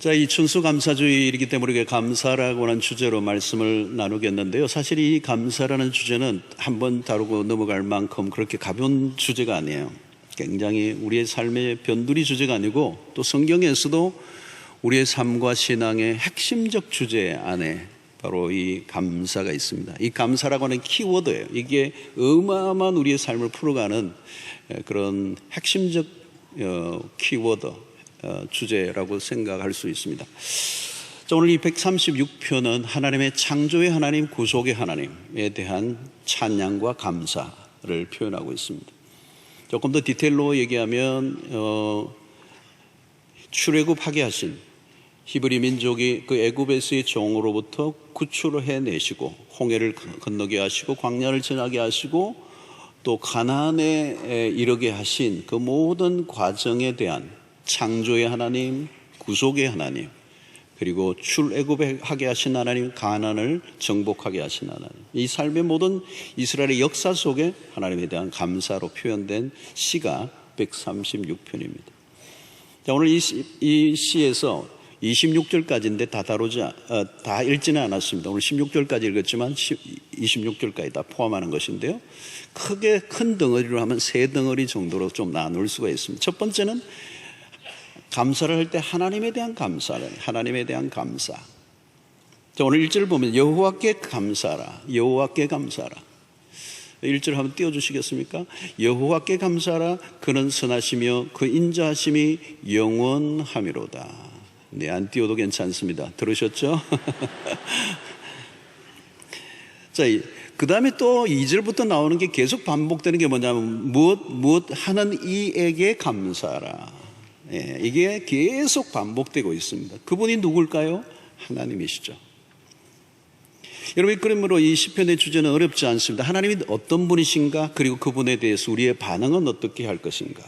자, 이 춘수감사주일이기 때문에 우리가 감사라고 하는 주제로 말씀을 나누겠는데요. 사실 이 감사라는 주제는 한번 다루고 넘어갈 만큼 그렇게 가벼운 주제가 아니에요. 굉장히 우리의 삶의 변두리 주제가 아니고 또 성경에서도 우리의 삶과 신앙의 핵심적 주제 안에 바로 이 감사가 있습니다. 이 감사라고 하는 키워드예요. 이게 어마어마한 우리의 삶을 풀어가는 그런 핵심적 키워드 주제라고 생각할 수 있습니다. 자, 오늘 이 136편은 하나님의 창조의 하나님, 구속의 하나님에 대한 찬양과 감사를 표현하고 있습니다. 조금 더 디테일로 얘기하면 출애굽하게 하신 히브리 민족이 그 애굽에서의 종으로부터 구출을 해내시고 홍해를 건너게 하시고 광야를 지나게 하시고 또 가나안에 이르게 하신 그 모든 과정에 대한 창조의 하나님, 구속의 하나님, 그리고 출애굽하게 하신 하나님, 가나안을 정복하게 하신 하나님, 이 삶의 모든 이스라엘의 역사 속에 하나님에 대한 감사로 표현된 시가 136편입니다. 자, 오늘 이 시에서 26절까지인데 다 읽지는 않았습니다. 오늘 16절까지 읽었지만 26절까지 다 포함하는 것인데요. 크게 큰 덩어리로 하면 세 덩어리 정도로 좀 나눌 수가 있습니다. 첫 번째는 감사를 할 때 하나님에 대한 감사는 하나님에 대한 감사. 자, 오늘 1절 보면 여호와께 감사라, 여호와께 감사라. 1절 한번 띄워주시겠습니까? 여호와께 감사라, 그는 선하시며 그 인자하심이 영원하미로다. 네, 안 띄워도 괜찮습니다. 들으셨죠? 자, 그 다음에 또 2절부터 나오는 게 계속 반복되는 게 뭐냐면 무엇 하는 이에게 감사라. 예, 이게 계속 반복되고 있습니다. 그분이 누굴까요? 하나님이시죠. 여러분, 그러므로 이 시편의 주제는 어렵지 않습니다. 하나님이 어떤 분이신가, 그리고 그분에 대해서 우리의 반응은 어떻게 할 것인가.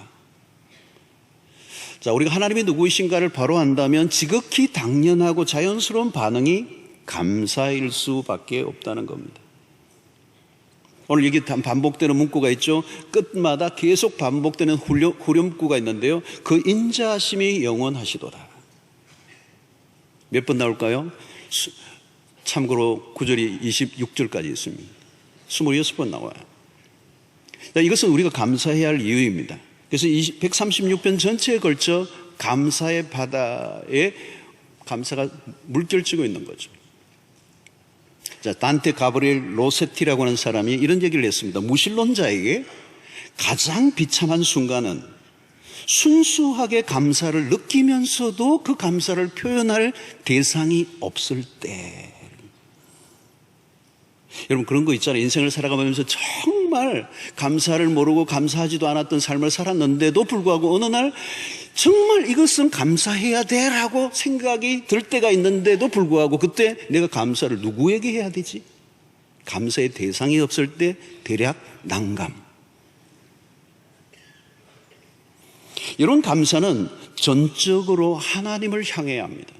자, 우리가 하나님이 누구이신가를 바로 안다면 지극히 당연하고 자연스러운 반응이 감사일 수밖에 없다는 겁니다. 오늘 여기 반복되는 문구가 있죠. 끝마다 계속 반복되는 후렴구가 있는데요. 그 인자하심이 영원하시도다. 몇 번 나올까요? 참고로 9절이 26절까지 있습니다. 26번 나와요. 이것은 우리가 감사해야 할 이유입니다. 그래서 136편 전체에 걸쳐 감사의 바다에 감사가 물결치고 있는 거죠. 자, 단테 가브리엘 로세티라고 하는 사람이 이런 얘기를 했습니다. 무신론자에게 가장 비참한 순간은 순수하게 감사를 느끼면서도 그 감사를 표현할 대상이 없을 때. 여러분, 그런 거 있잖아요. 인생을 살아가면서 정말 감사를 모르고 감사하지도 않았던 삶을 살았는데도 불구하고 어느 날 정말 이것은 감사해야 돼라고 생각이 들 때가 있는데도 불구하고 그때 내가 감사를 누구에게 해야 되지? 감사의 대상이 없을 때 대략 난감. 이런 감사는 전적으로 하나님을 향해야 합니다.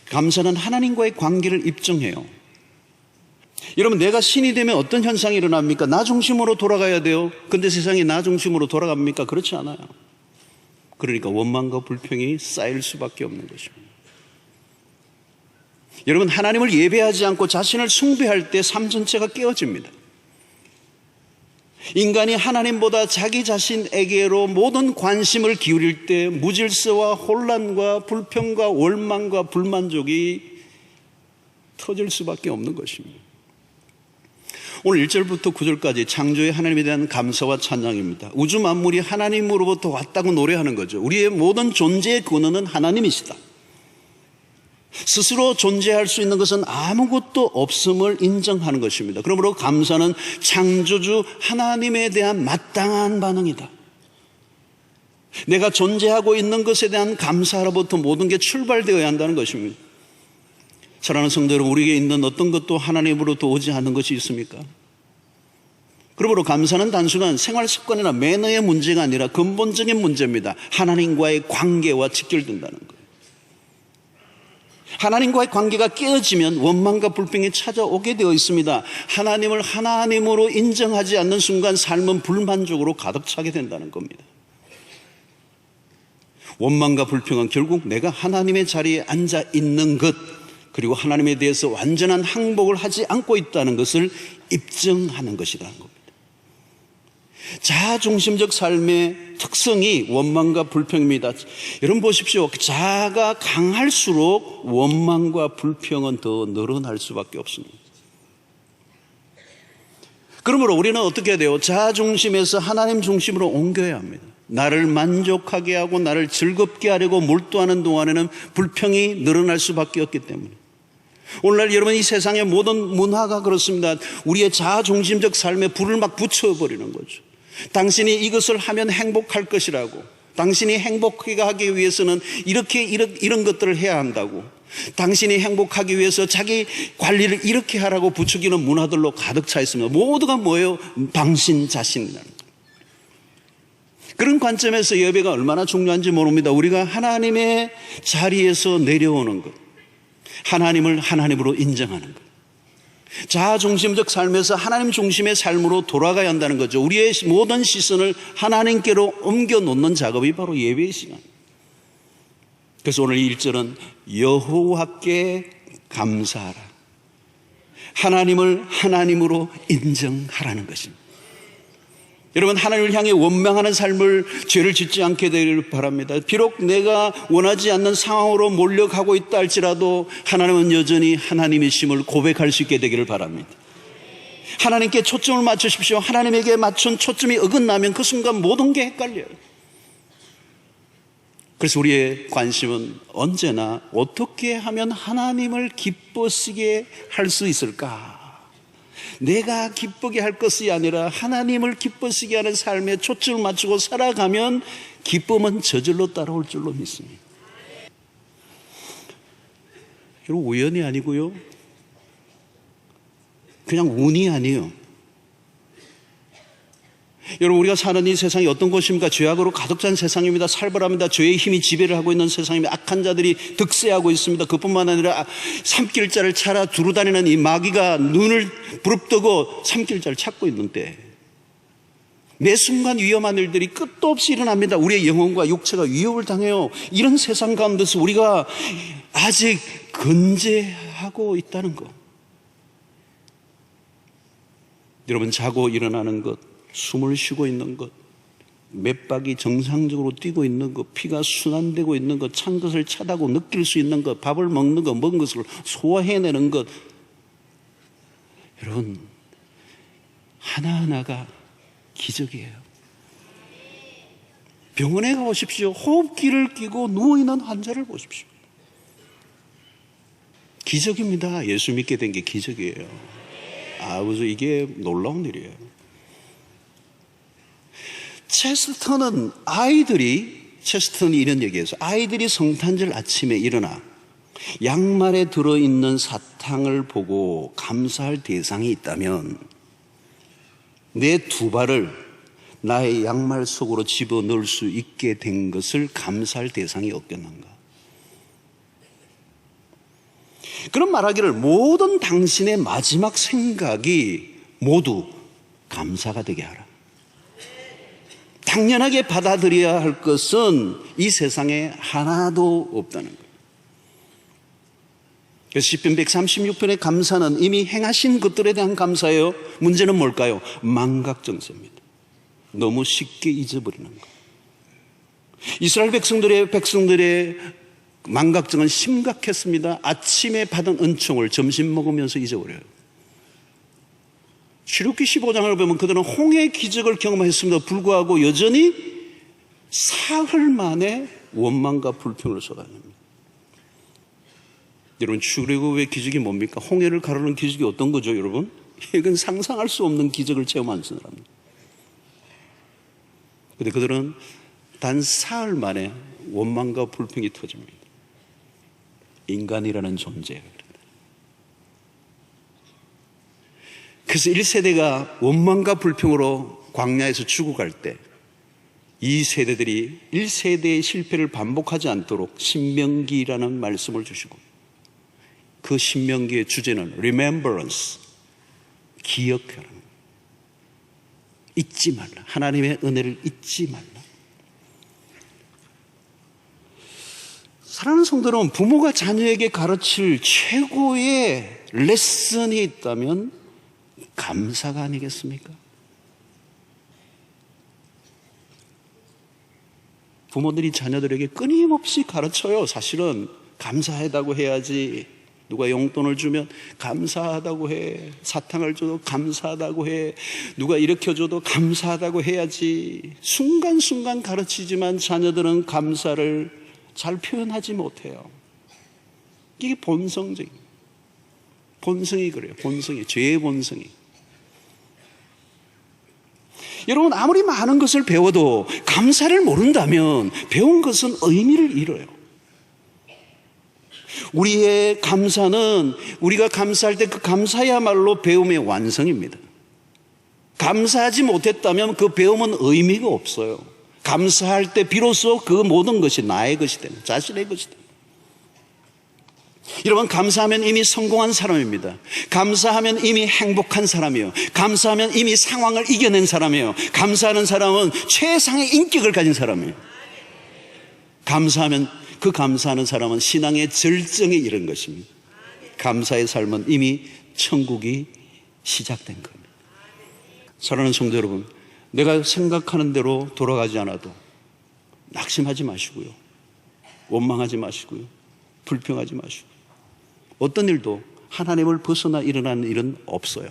감사는 하나님과의 관계를 입증해요. 여러분, 내가 신이 되면 어떤 현상이 일어납니까? 나 중심으로 돌아가야 돼요. 근데 세상이 나 중심으로 돌아갑니까? 그렇지 않아요. 그러니까 원망과 불평이 쌓일 수밖에 없는 것입니다. 여러분, 하나님을 예배하지 않고 자신을 숭배할 때 삶 전체가 깨어집니다. 인간이 하나님보다 자기 자신에게로 모든 관심을 기울일 때 무질서와 혼란과 불평과 원망과 불만족이 터질 수밖에 없는 것입니다. 오늘 1절부터 9절까지 창조의 하나님에 대한 감사와 찬양입니다. 우주 만물이 하나님으로부터 왔다고 노래하는 거죠. 우리의 모든 존재의 근원은 하나님이시다. 스스로 존재할 수 있는 것은 아무것도 없음을 인정하는 것입니다. 그러므로 감사는 창조주 하나님에 대한 마땅한 반응이다. 내가 존재하고 있는 것에 대한 감사로부터 모든 게 출발되어야 한다는 것입니다. 사랑하는 성도 여러분, 우리에게 있는 어떤 것도 하나님으로부터 오지 않는 것이 있습니까? 그러므로 감사는 단순한 생활 습관이나 매너의 문제가 아니라 근본적인 문제입니다. 하나님과의 관계와 직결된다는 거예요. 하나님과의 관계가 깨어지면 원망과 불평이 찾아오게 되어 있습니다. 하나님을 하나님으로 인정하지 않는 순간 삶은 불만족으로 가득 차게 된다는 겁니다. 원망과 불평은 결국 내가 하나님의 자리에 앉아 있는 것, 그리고 하나님에 대해서 완전한 항복을 하지 않고 있다는 것을 입증하는 것이라는 겁니다. 자아중심적 삶의 특성이 원망과 불평입니다. 여러분 보십시오. 자아가 강할수록 원망과 불평은 더 늘어날 수밖에 없습니다. 그러므로 우리는 어떻게 해야 돼요? 자아중심에서 하나님 중심으로 옮겨야 합니다. 나를 만족하게 하고 나를 즐겁게 하려고 몰두하는 동안에는 불평이 늘어날 수밖에 없기 때문에, 오늘날 여러분 이 세상의 모든 문화가 그렇습니다. 우리의 자아중심적 삶에 불을 막 붙여버리는 거죠. 당신이 이것을 하면 행복할 것이라고, 당신이 행복하게 하기 위해서는 이런 것들을 해야 한다고, 당신이 행복하기 위해서 자기 관리를 이렇게 하라고 부추기는 문화들로 가득 차 있습니다. 모두가 뭐예요? 당신 자신이라는 거예요. 그런 관점에서 예배가 얼마나 중요한지 모릅니다. 우리가 하나님의 자리에서 내려오는 것, 하나님을 하나님으로 인정하는 것, 자아중심적 삶에서 하나님 중심의 삶으로 돌아가야 한다는 거죠. 우리의 모든 시선을 하나님께로 옮겨놓는 작업이 바로 예배의 시간. 그래서 오늘 이 1절은 여호와께 감사하라, 하나님을 하나님으로 인정하라는 것입니다. 여러분, 하나님을 향해 원망하는 삶을, 죄를 짓지 않게 되기를 바랍니다. 비록 내가 원하지 않는 상황으로 몰려가고 있다 할지라도 하나님은 여전히 하나님이심을 고백할 수 있게 되기를 바랍니다. 하나님께 초점을 맞추십시오. 하나님에게 맞춘 초점이 어긋나면 그 순간 모든 게 헷갈려요. 그래서 우리의 관심은 언제나 어떻게 하면 하나님을 기쁘시게 할 수 있을까? 내가 기쁘게 할 것이 아니라 하나님을 기쁘시게 하는 삶에 초점을 맞추고 살아가면 기쁨은 저절로 따라올 줄로 믿습니다. 여러분, 우연이 아니고요, 그냥 운이 아니에요. 여러분, 우리가 사는 이 세상이 어떤 곳입니까? 죄악으로 가득 찬 세상입니다. 살벌합니다. 죄의 힘이 지배를 하고 있는 세상입니다. 악한 자들이 득세하고 있습니다. 그뿐만 아니라 삼킬자를 찾아 두루다니는 이 마귀가 눈을 부릅뜨고 삼킬자를 찾고 있는데, 매 순간 위험한 일들이 끝도 없이 일어납니다. 우리의 영혼과 육체가 위협을 당해요. 이런 세상 가운데서 우리가 아직 건재하고 있다는 것, 여러분, 자고 일어나는 것, 숨을 쉬고 있는 것, 맥박이 정상적으로 뛰고 있는 것, 피가 순환되고 있는 것, 찬 것을 차다고 느낄 수 있는 것, 밥을 먹는 것, 먹은 것을 소화해내는 것, 여러분, 하나하나가 기적이에요. 병원에 가보십시오. 호흡기를 끼고 누워있는 환자를 보십시오. 기적입니다. 예수 믿게 된 게 기적이에요. 그래서 이게 놀라운 일이에요. 체스턴이 이런 얘기해서, 아이들이 성탄절 아침에 일어나 양말에 들어있는 사탕을 보고 감사할 대상이 있다면 내 두 발을 나의 양말 속으로 집어넣을 수 있게 된 것을 감사할 대상이 없겠는가? 그런 말하기를, 모든 당신의 마지막 생각이 모두 감사가 되게 하라. 당연하게 받아들여야 할 것은 이 세상에 하나도 없다는 거예요. 그래서 시편 136편의 감사는 이미 행하신 것들에 대한 감사예요. 문제는 뭘까요? 망각정세입니다. 너무 쉽게 잊어버리는 거예요. 이스라엘 백성들의 망각정은 심각했습니다. 아침에 받은 은총을 점심 먹으면서 잊어버려요. 출애굽기 15장을 보면 그들은 홍해의 기적을 경험했습니다. 불구하고 여전히 사흘 만에 원망과 불평을 쏟아냅니다. 여러분, 출애굽의 기적이 뭡니까? 홍해를 가르는 기적이 어떤 거죠, 여러분? 이건 상상할 수 없는 기적을 체험한 사람입니다. 그런데 그들은 단 사흘 만에 원망과 불평이 터집니다. 인간이라는 존재예요. 그래서 1세대가 원망과 불평으로 광야에서 죽어갈 때, 이 세대들이 1세대의 실패를 반복하지 않도록 신명기라는 말씀을 주시고, 그 신명기의 주제는 remembrance, 기억하라, 잊지 말라, 하나님의 은혜를 잊지 말라. 사랑하는 성도 여러분, 부모가 자녀에게 가르칠 최고의 레슨이 있다면 감사가 아니겠습니까? 부모들이 자녀들에게 끊임없이 가르쳐요. 사실은 감사하다고 해야지. 누가 용돈을 주면 감사하다고 해. 사탕을 줘도 감사하다고 해. 누가 일으켜줘도 감사하다고 해야지. 순간순간 가르치지만 자녀들은 감사를 잘 표현하지 못해요. 이게 본성이 그래요. 본성이, 죄의 본성이. 여러분, 아무리 많은 것을 배워도 감사를 모른다면 배운 것은 의미를 잃어요. 우리의 감사는 우리가 감사할 때 그 감사야말로 배움의 완성입니다. 감사하지 못했다면 그 배움은 의미가 없어요. 감사할 때 비로소 그 모든 것이 나의 것이 되는, 자신의 것이 되는. 여러분, 감사하면 이미 성공한 사람입니다. 감사하면 이미 행복한 사람이에요. 감사하면 이미 상황을 이겨낸 사람이에요. 감사하는 사람은 최상의 인격을 가진 사람이에요. 감사하면, 그 감사하는 사람은 신앙의 절정에 이른 것입니다. 감사의 삶은 이미 천국이 시작된 겁니다. 사랑하는 성도 여러분, 내가 생각하는 대로 돌아가지 않아도 낙심하지 마시고요, 원망하지 마시고요, 불평하지 마시고, 어떤 일도 하나님을 벗어나 일어나는 일은 없어요.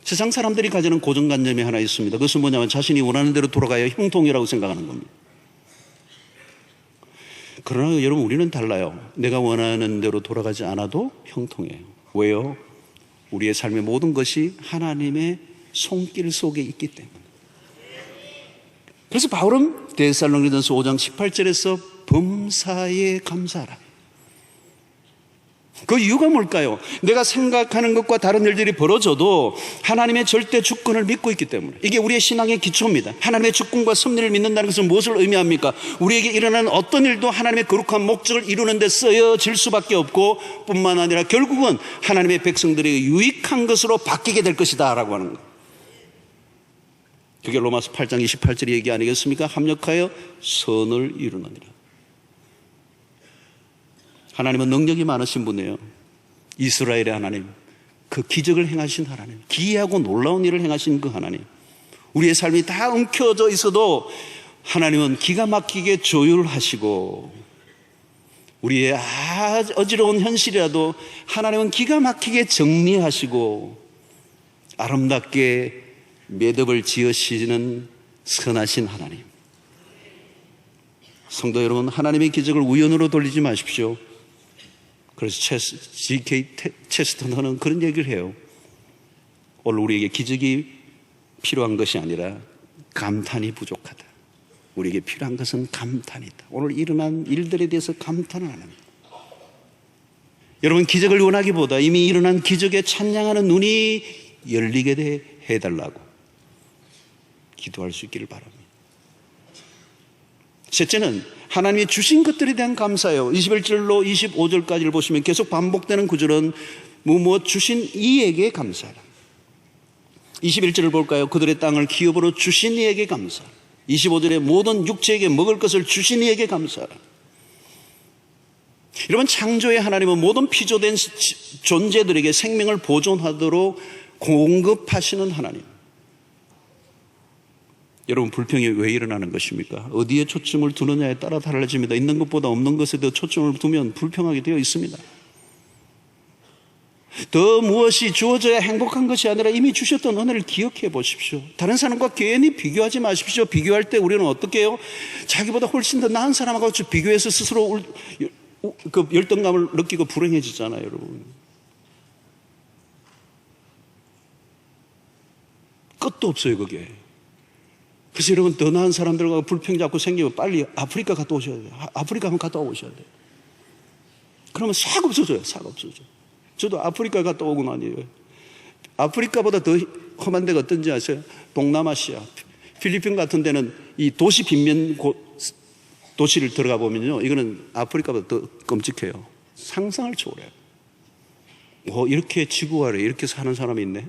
세상 사람들이 가지는 고정관념이 하나 있습니다. 그것은 뭐냐면 자신이 원하는 대로 돌아가야 형통이라고 생각하는 겁니다. 그러나 여러분, 우리는 달라요. 내가 원하는 대로 돌아가지 않아도 형통해요. 왜요? 우리의 삶의 모든 것이 하나님의 손길 속에 있기 때문에. 그래서 바울은 데살로니가전서 5장 18절에서 범사에 감사하라. 그 이유가 뭘까요? 내가 생각하는 것과 다른 일들이 벌어져도 하나님의 절대 주권을 믿고 있기 때문에. 이게 우리의 신앙의 기초입니다. 하나님의 주권과 섭리를 믿는다는 것은 무엇을 의미합니까? 우리에게 일어나는 어떤 일도 하나님의 거룩한 목적을 이루는 데 쓰여질 수밖에 없고, 뿐만 아니라 결국은 하나님의 백성들에게 유익한 것으로 바뀌게 될 것이다 라고 하는 거예요. 그게 로마서 8장 28절 얘기 아니겠습니까? 합력하여 선을 이루느니라. 하나님은 능력이 많으신 분이에요. 이스라엘의 하나님, 그 기적을 행하신 하나님, 기이하고 놀라운 일을 행하신 그 하나님. 우리의 삶이 다 엉켜져 있어도 하나님은 기가 막히게 조율하시고, 우리의 어지러운 현실이라도 하나님은 기가 막히게 정리하시고 아름답게 매듭을 지으시는 선하신 하나님. 성도 여러분, 하나님의 기적을 우연으로 돌리지 마십시오. 그래서 G.K. 체스턴은 그런 얘기를 해요. 오늘 우리에게 기적이 필요한 것이 아니라 감탄이 부족하다. 우리에게 필요한 것은 감탄이다. 오늘 일어난 일들에 대해서 감탄을 하는 거예요. 여러분, 기적을 원하기보다 이미 일어난 기적에 찬양하는 눈이 열리게 해달라고 기도할 수 있기를 바랍니다. 셋째는 하나님이 주신 것들에 대한 감사예요. 21절로 25절까지를 보시면 계속 반복되는 구절은 무엇 주신 이에게 감사하라. 21절을 볼까요? 그들의 땅을 기업으로 주신 이에게 감사하라. 25절에 모든 육체에게 먹을 것을 주신 이에게 감사하라. 여러분, 창조의 하나님은 모든 피조된 존재들에게 생명을 보존하도록 공급하시는 하나님. 여러분, 불평이 왜 일어나는 것입니까? 어디에 초점을 두느냐에 따라 달라집니다. 있는 것보다 없는 것에 더 초점을 두면 불평하게 되어 있습니다. 더 무엇이 주어져야 행복한 것이 아니라 이미 주셨던 은혜를 기억해 보십시오. 다른 사람과 괜히 비교하지 마십시오. 비교할 때 우리는 어떻게 해요? 자기보다 훨씬 더 나은 사람하고 비교해서 스스로 그 열등감을 느끼고 불행해지잖아요, 여러분. 끝도 없어요, 그게. 그래서 여러분, 더 나은 사람들과 불평이 자꾸 생기면 빨리 아프리카 갔다 오셔야 돼요. 아프리카 한번 갔다 오셔야 돼요. 그러면 싹 없어져요. 싹 없어져. 저도 아프리카 갔다 오고 나니요. 아프리카보다 더 험한 데가 어떤지 아세요? 동남아시아, 필리핀 같은 데는 이 도시 빈면 도시를 들어가 보면요, 이거는 아프리카보다 더 끔찍해요. 상상을 초월해요. 이렇게 지구 아래 이렇게 사는 사람이 있네.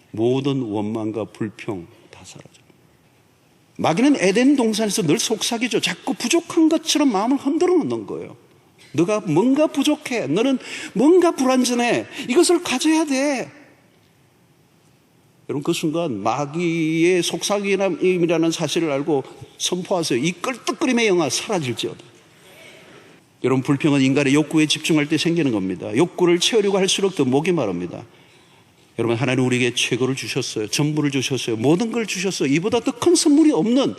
모든 원망과 불평 다 사라져요. 마귀는 에덴 동산에서 늘 속삭이죠. 자꾸 부족한 것처럼 마음을 흔들어 놓는 거예요. 너가 뭔가 부족해. 너는 뭔가 불완전해. 이것을 가져야 돼. 여러분, 그 순간 마귀의 속삭임이라는 사실을 알고 선포하세요. 이 끌떡거림의 영화 사라질지어다. 여러분, 불평은 인간의 욕구에 집중할 때 생기는 겁니다. 욕구를 채우려고 할수록 더 목이 마릅니다. 여러분, 하나님 우리에게 최고를 주셨어요. 전부를 주셨어요. 모든 걸 주셨어요. 이보다 더 큰 선물이 없는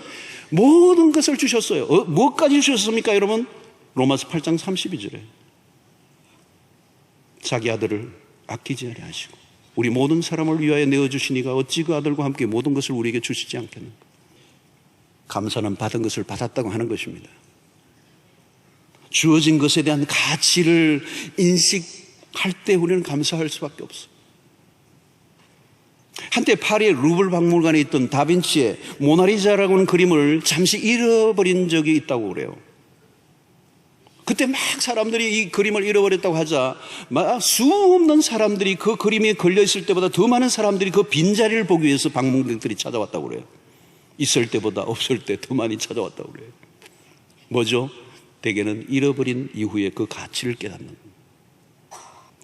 모든 것을 주셨어요. 무엇까지 주셨습니까, 여러분? 로마서 8장 32절에 자기 아들을 아끼지 아니하시고 우리 모든 사람을 위하여 내어주시니가 어찌 그 아들과 함께 모든 것을 우리에게 주시지 않겠는가. 감사는 받은 것을 받았다고 하는 것입니다. 주어진 것에 대한 가치를 인식할 때 우리는 감사할 수밖에 없어요. 한때 파리의 루블 박물관에 있던 다빈치의 모나리자라고 하는 그림을 잠시 잃어버린 적이 있다고 그래요. 그때 막 사람들이 이 그림을 잃어버렸다고 하자 막 수없는 사람들이 그 그림에 걸려있을 때보다 더 많은 사람들이 그 빈자리를 보기 위해서 방문객들이 찾아왔다고 그래요. 있을 때보다 없을 때 더 많이 찾아왔다고 그래요. 뭐죠? 대개는 잃어버린 이후에 그 가치를 깨닫는 거예요.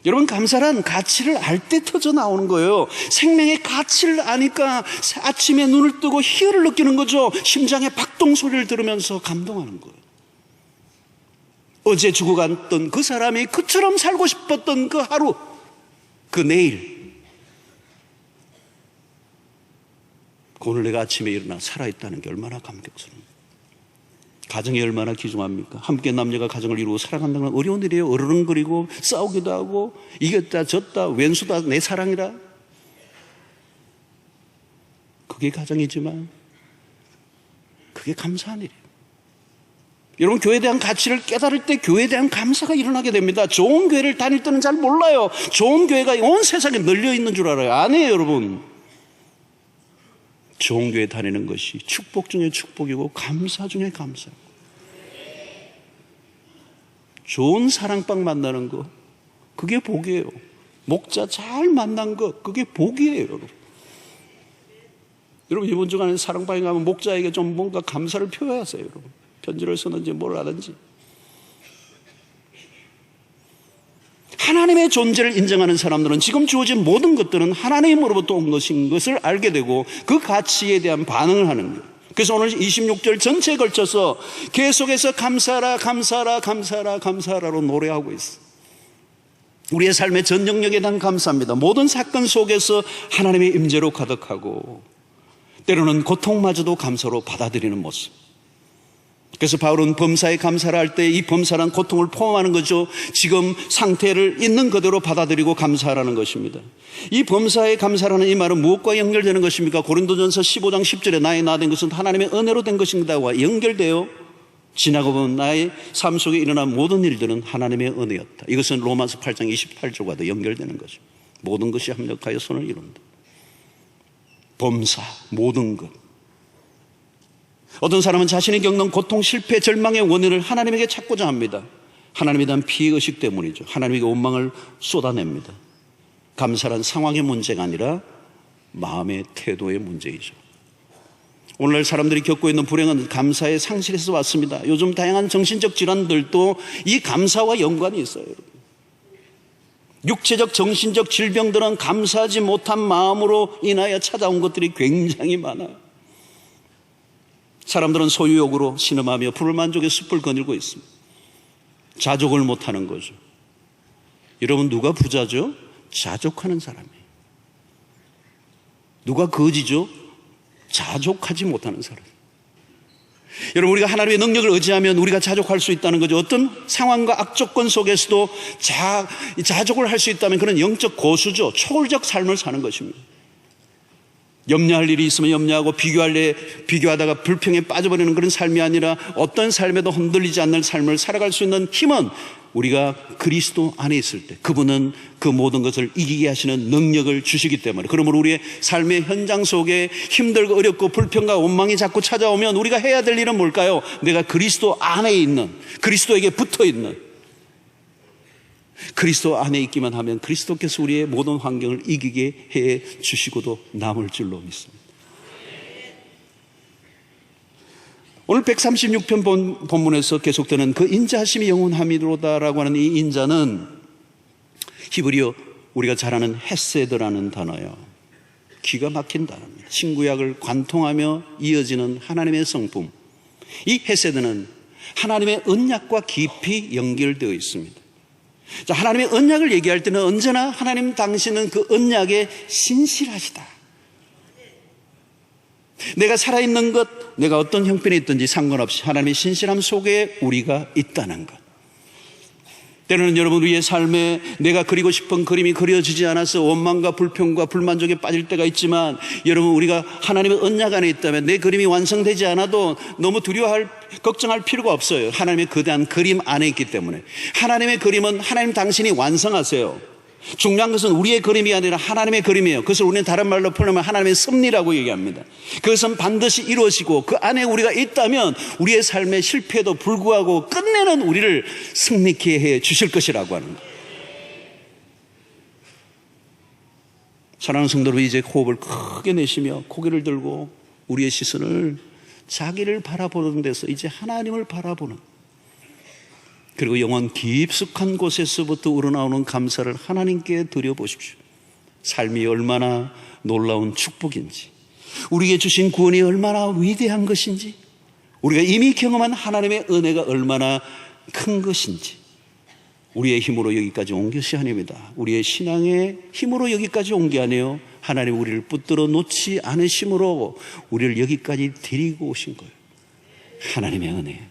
여러분, 감사란 가치를 알 때 터져 나오는 거예요. 생명의 가치를 아니까 아침에 눈을 뜨고 희열을 느끼는 거죠. 심장의 박동 소리를 들으면서 감동하는 거예요. 어제 죽어갔던 그 사람이 그처럼 살고 싶었던 그 하루, 그 내일, 오늘 내가 아침에 일어나 살아있다는 게 얼마나 감격스러워요. 가정이 얼마나 귀중합니까? 함께 남녀가 가정을 이루고 살아간다는 건 어려운 일이에요. 어르렁거리고 싸우기도 하고 이겼다 졌다 왼수다 내 사랑이라. 그게 가정이지만 그게 감사한 일이에요. 여러분, 교회에 대한 가치를 깨달을 때 교회에 대한 감사가 일어나게 됩니다. 좋은 교회를 다닐 때는 잘 몰라요. 좋은 교회가 온 세상에 널려 있는 줄 알아요. 아니에요, 여러분. 좋은 교회 다니는 것이 축복 중에 축복이고 감사 중에 감사예요. 좋은 사랑방 만나는 거, 그게 복이에요. 목자 잘 만난 것, 그게 복이에요, 여러분. 여러분, 이번 주간에 사랑방에 가면 목자에게 좀 뭔가 감사를 표해야 하세요, 여러분. 편지를 쓰는지 뭘 하든지. 하나님의 존재를 인정하는 사람들은 지금 주어진 모든 것들은 하나님으로부터 온 것인 것을 알게 되고 그 가치에 대한 반응을 하는 거예요. 그래서 오늘 26절 전체에 걸쳐서 계속해서 감사라 감사라 감사라 감사라로 노래하고 있어요. 우리의 삶의 전 영역에 대한 감사합니다. 모든 사건 속에서 하나님의 임재로 가득하고 때로는 고통마저도 감사로 받아들이는 모습. 그래서 바울은 범사에 감사를 할 때 이 범사란 고통을 포함하는 거죠. 지금 상태를 있는 그대로 받아들이고 감사하라는 것입니다. 이 범사에 감사라는 이 말은 무엇과 연결되는 것입니까? 고린도전서 15장 10절에 나의 나 된 것은 하나님의 은혜로 된 것인가와 연결돼요. 지나고 보면 나의 삶 속에 일어난 모든 일들은 하나님의 은혜였다. 이것은 로마서 8장 28절과도 연결되는 거죠. 모든 것이 합력하여 선을 이룬다. 범사, 모든 것. 어떤 사람은 자신이 겪는 고통, 실패, 절망의 원인을 하나님에게 찾고자 합니다. 하나님에 대한 피해의식 때문이죠. 하나님에게 원망을 쏟아냅니다. 감사란 상황의 문제가 아니라 마음의 태도의 문제이죠. 오늘날 사람들이 겪고 있는 불행은 감사의 상실에서 왔습니다. 요즘 다양한 정신적 질환들도 이 감사와 연관이 있어요. 육체적, 정신적 질병들은 감사하지 못한 마음으로 인하여 찾아온 것들이 굉장히 많아요. 사람들은 소유욕으로 신음하며 불만족의 숲을 거닐고 있습니다. 자족을 못하는 거죠. 여러분, 누가 부자죠? 자족하는 사람이에요. 누가 거지죠? 자족하지 못하는 사람. 여러분, 우리가 하나님의 능력을 의지하면 우리가 자족할 수 있다는 거죠. 어떤 상황과 악조건 속에서도 자족을 할 수 있다면 그런 영적 고수죠. 초월적 삶을 사는 것입니다. 염려할 일이 있으면 염려하고 비교하다가 불평에 빠져버리는 그런 삶이 아니라 어떤 삶에도 흔들리지 않는 삶을 살아갈 수 있는 힘은 우리가 그리스도 안에 있을 때 그분은 그 모든 것을 이기게 하시는 능력을 주시기 때문에, 그러므로 우리의 삶의 현장 속에 힘들고 어렵고 불평과 원망이 자꾸 찾아오면 우리가 해야 될 일은 뭘까요? 내가 그리스도 안에 있는, 그리스도에게 붙어있는, 그리스도 안에 있기만 하면 그리스도께서 우리의 모든 환경을 이기게 해 주시고도 남을 줄로 믿습니다. 오늘 136편 본문에서 계속되는 그 인자하심이 영원함이로다라고 하는 이 인자는 히브리어 우리가 잘 아는 헤세드라는 단어예요. 기가 막힌 단어입니다. 신구약을 관통하며 이어지는 하나님의 성품. 이 헤세드는 하나님의 언약과 깊이 연결되어 있습니다. 자, 하나님의 언약을 얘기할 때는 언제나 하나님 당신은 그 언약에 신실하시다. 내가 살아있는 것, 내가 어떤 형편에 있든지 상관없이 하나님의 신실함 속에 우리가 있다는 것. 때로는 여러분 우리의 삶에 내가 그리고 싶은 그림이 그려지지 않아서 원망과 불평과 불만족에 빠질 때가 있지만, 여러분 우리가 하나님의 언약 안에 있다면 내 그림이 완성되지 않아도 너무 걱정할 필요가 없어요. 하나님의 거대한 그림 안에 있기 때문에. 하나님의 그림은 하나님 당신이 완성하세요. 중요한 것은 우리의 그림이 아니라 하나님의 그림이에요. 그것을 우리는 다른 말로 표현하면 하나님의 섭리라고 얘기합니다. 그것은 반드시 이루어지고 그 안에 우리가 있다면 우리의 삶의 실패에도 불구하고 끝내는 우리를 승리케 해 주실 것이라고 하는 거예요. 사랑하는 성도 여러분, 이제 호흡을 크게 내쉬며 고개를 들고 우리의 시선을 자기를 바라보는 데서 이제 하나님을 바라보는, 그리고 영혼 깊숙한 곳에서부터 우러나오는 감사를 하나님께 드려보십시오. 삶이 얼마나 놀라운 축복인지, 우리에게 주신 구원이 얼마나 위대한 것인지, 우리가 이미 경험한 하나님의 은혜가 얼마나 큰 것인지, 우리의 힘으로 여기까지 온 것이 아닙니다. 우리의 신앙의 힘으로 여기까지 온 게 아니에요. 하나님 우리를 붙들어 놓지 않으심으로 우리를 여기까지 데리고 오신 거예요. 하나님의 은혜.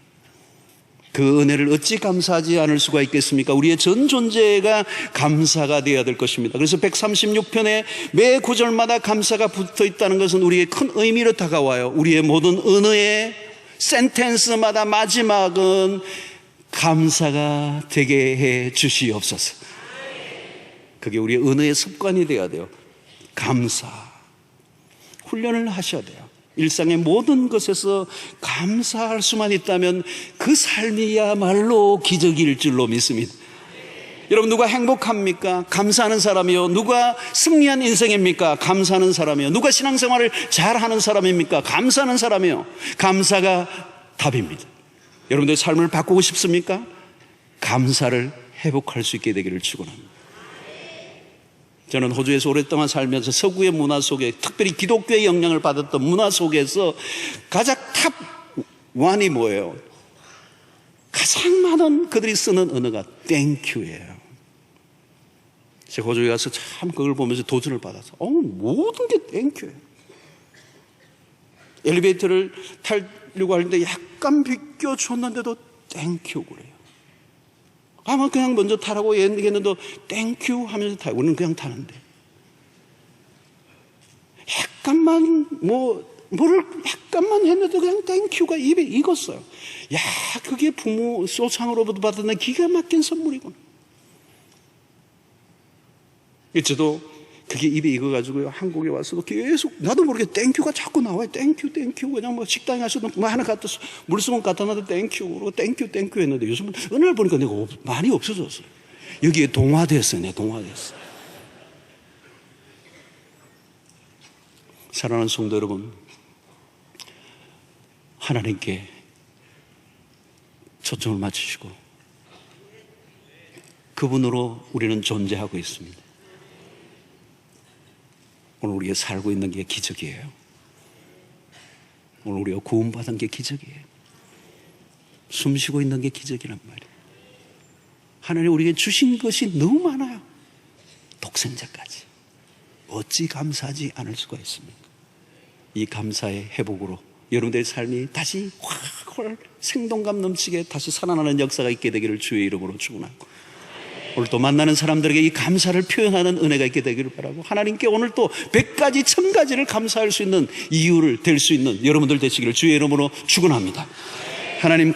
그 은혜를 어찌 감사하지 않을 수가 있겠습니까? 우리의 전 존재가 감사가 되어야 될 것입니다. 그래서 136편에 매 구절마다 감사가 붙어 있다는 것은 우리의 큰 의미로 다가와요. 우리의 모든 은혜의 센텐스마다 마지막은 감사가 되게 해 주시옵소서. 그게 우리의 은혜의 습관이 되어야 돼요. 감사. 훈련을 하셔야 돼요. 일상의 모든 것에서 감사할 수만 있다면 그 삶이야말로 기적일 줄로 믿습니다. 여러분, 누가 행복합니까? 감사하는 사람이요. 누가 승리한 인생입니까? 감사하는 사람이요. 누가 신앙생활을 잘하는 사람입니까? 감사하는 사람이요. 감사가 답입니다. 여러분들의 삶을 바꾸고 싶습니까? 감사를 회복할 수 있게 되기를 축원합니다. 저는 호주에서 오랫동안 살면서 서구의 문화 속에, 특별히 기독교의 영향을 받았던 문화 속에서 가장 탑 1이 뭐예요? 가장 많은 그들이 쓰는 언어가 땡큐예요. 제가 호주에 가서 참 그걸 보면서 도전을 받아서 모든 게 땡큐예요. 엘리베이터를 타려고 하는데 약간 비껴줬는데도 땡큐 그래요. 아마 그냥 먼저 타라고 얘기했는데 땡큐 하면서 타요. 우리는 그냥 타는데 약간만 뭐를 약간만 했는데 그냥 땡큐가 입에 익었어요. 야, 그게 부모 소상으로부터 받았는 기가 막힌 선물이구나. 저도 그게 입에 익어가지고요, 한국에 와서도 계속 나도 모르게 땡큐가 자꾸 나와요. 땡큐 그냥 뭐 식당에 가서도 뭐 하나 갖다 물수건 갖다 놔도 땡큐 그러고 땡큐 했는데 요즘은 어느 날 보니까 내가 많이 없어졌어요. 여기에 동화됐어요. 내가 동화됐어요. 사랑하는 성도 여러분, 하나님께 초점을 맞추시고 그분으로 우리는 존재하고 있습니다. 오늘 우리가 살고 있는 게 기적이에요. 오늘 우리가 구원받은 게 기적이에요. 숨 쉬고 있는 게 기적이란 말이에요. 하나님 우리에게 주신 것이 너무 많아요. 독생자까지. 어찌 감사하지 않을 수가 있습니까? 이 감사의 회복으로 여러분들의 삶이 다시 확 생동감 넘치게 다시 살아나는 역사가 있게 되기를 주의 이름으로 축원하고, 오늘 또 만나는 사람들에게 이 감사를 표현하는 은혜가 있게 되기를 바라고, 하나님께 오늘 또 100가지 1000가지를 감사할 수 있는 이유를 될 수 있는 여러분들 되시기를 주의 이름으로 축원합니다. 하나님